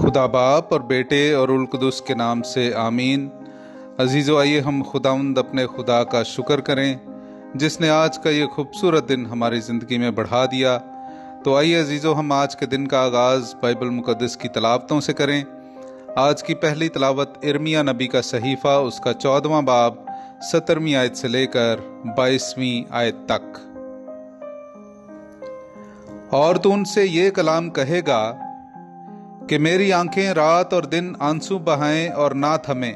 खुदा बाप और बेटे और रुल कुदुस के नाम से आमीन। अजीज़ो, आइए हम खुदावंद अपने खुदा का शुक्र करें जिसने आज का ये खूबसूरत दिन हमारी ज़िंदगी में बढ़ा दिया। तो आइए अजीज़ो, हम आज के दिन का आगाज़ बाइबल मुक़द्दस की तलावतों से करें। आज की पहली तलावत इर्मिया नबी का सहीफ़ा, उसका 14वां बाब 17वीं आयत से लेकर 22वीं आयत तक। और तू उनसे ये कलाम कहेगा कि मेरी आंखें रात और दिन आंसू बहाएं और ना थमें,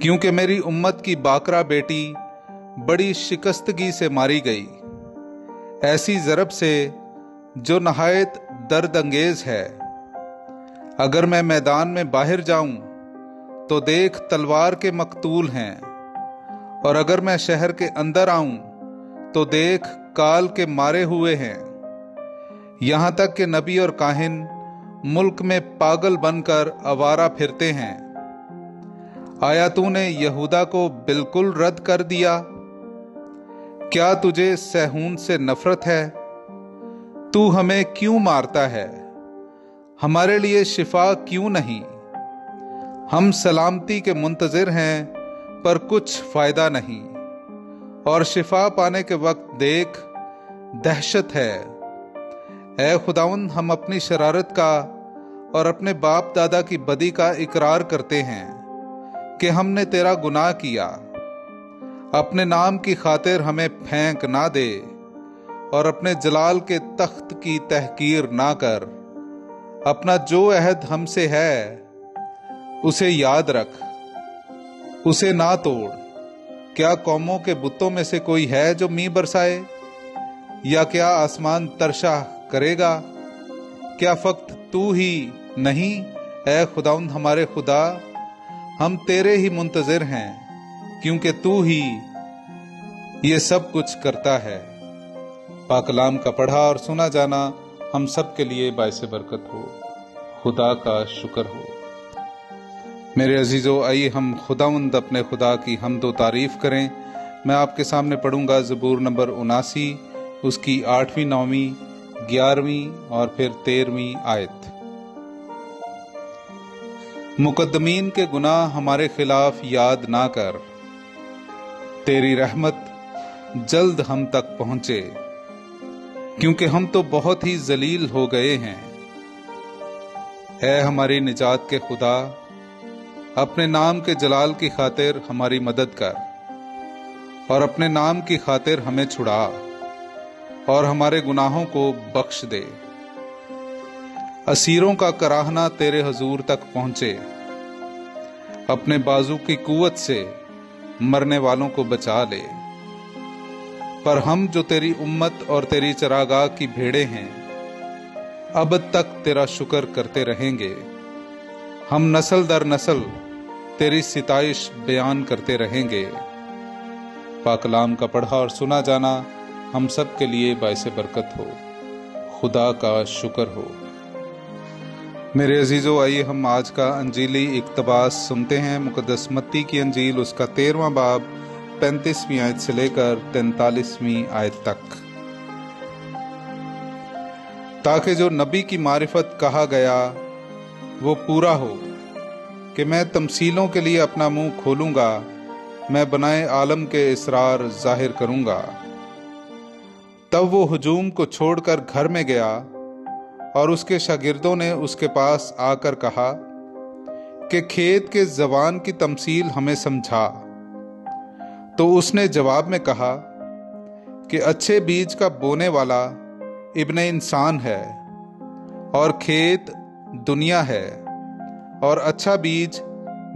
क्योंकि मेरी उम्मत की बाकरा बेटी बड़ी शिकस्तगी से मारी गई, ऐसी ज़रब से जो नहायत दर्द अंगेज है। अगर मैं मैदान में बाहर जाऊं तो देख तलवार के मकतूल हैं, और अगर मैं शहर के अंदर आऊं तो देख काल के मारे हुए हैं। यहां तक कि नबी और काहिन मुल्क में पागल बनकर आवारा फिरते हैं। आया तूने यहूदा को बिल्कुल रद्द कर दिया? क्या तुझे सहून से नफरत है? तू हमें क्यों मारता है? हमारे लिए शिफा क्यों नहीं? हम सलामती के मुंतजिर हैं पर कुछ फायदा नहीं, और शिफा पाने के वक्त देख दहशत है। ऐ खुदावंद, हम अपनी शरारत का और अपने बाप दादा की बदी का इकरार करते हैं कि हमने तेरा गुनाह किया। अपने नाम की खातिर हमें फेंक ना दे, और अपने जलाल के तख्त की तहकीर ना कर। अपना जो अहद हमसे है उसे याद रख, उसे ना तोड़। क्या कौमों के बुतों में से कोई है जो मींह बरसाए, या क्या आसमान तरशा करेगा? क्या फक्त तू ही नहीं? ऐ खुदावंद हमारे खुदा, हम तेरे ही मुंतजिर हैं, क्योंकि तू ही ये सब कुछ करता है। पाक कलाम का पढ़ा और सुना जाना हम सब के लिए बाइसे बरकत हो। खुदा का शुक्र हो। मेरे अजीजों, आइए हम खुदावंद अपने खुदा की हमद व तारीफ करें। मैं आपके सामने पढ़ूंगा ज़बूर नंबर 79, उसकी 8वीं, 9वीं, 11वीं और फिर 13वीं आयत। मुकद्दमीन के गुनाह हमारे खिलाफ याद ना कर, तेरी रहमत जल्द हम तक पहुंचे, क्योंकि हम तो बहुत ही जलील हो गए हैं। ऐ हमारी निजात के खुदा, अपने नाम के जलाल की खातिर हमारी मदद कर, और अपने नाम की खातिर हमें छुड़ा, और हमारे गुनाहों को बख्श दे। असीरों का कराहना तेरे हजूर तक पहुंचे, अपने बाजू की कुव्वत से मरने वालों को बचा ले। पर हम जो तेरी उम्मत और तेरी चरागाह की भेड़ें हैं, अब तक तेरा शुक्र करते रहेंगे। हम नस्ल दर नस्ल तेरी सिताइश बयान करते रहेंगे। पाक कलाम का पढ़ा और सुना जाना हम सब के लिए बाइसे बरकत हो। खुदा का शुक्र हो। मेरे अजीजों, आइए हम आज का अंजीली इक्तबास सुनते हैं। मुकद्दस मत्ती की अंजील, उसका 13वां बाब 35वीं आयत से लेकर 43वीं आयत तक। ताकि जो नबी की मारिफत कहा गया वो पूरा हो कि मैं तमसीलों के लिए अपना मुंह खोलूंगा, मैं बनाए आलम के इसरार जाहिर करूंगा। तब वो हुजूम को छोड़कर घर में गया, और उसके शागिर्दों ने उसके पास आकर कहा कि खेत के जवान की तमसील हमें समझा। तो उसने जवाब में कहा कि अच्छे बीज का बोने वाला इब्ने इंसान है, और खेत दुनिया है, और अच्छा बीज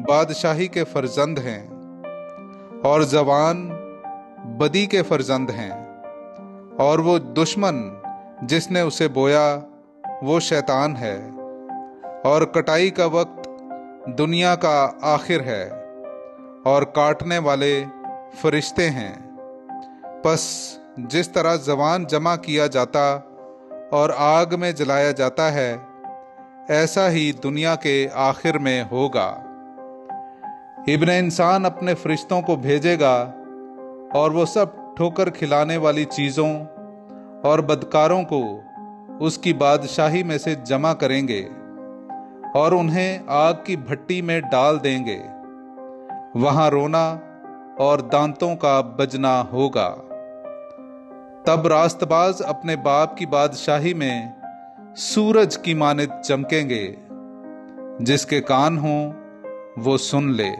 बादशाही के फर्जंद हैं, और जवान बदी के फर्जंद हैं, और वो दुश्मन जिसने उसे बोया वो शैतान है, और कटाई का वक्त दुनिया का आखिर है, और काटने वाले फरिश्ते हैं। बस जिस तरह जवान जमा किया जाता और आग में जलाया जाता है, ऐसा ही दुनिया के आखिर में होगा। इब्ने इंसान अपने फरिश्तों को भेजेगा, और वो सब ठोकर खिलाने वाली चीज़ों और बदकारों को उसकी बादशाही में से जमा करेंगे, اور انہیں آگ کی بھٹی میں ڈال دیں گے، وہاں رونا اور دانتوں کا بجنا ہوگا۔ تب راست باز اپنے باپ کی بادشاہی میں سورج کی مانند چمکیں گے۔ جس کے کان ہوں وہ سن لے۔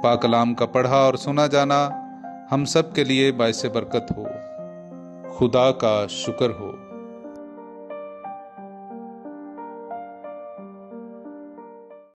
پاک کلام کا پڑھا اور سنا جانا ہم سب کے لیے باعث برکت ہو۔ خدا کا شکر ہو۔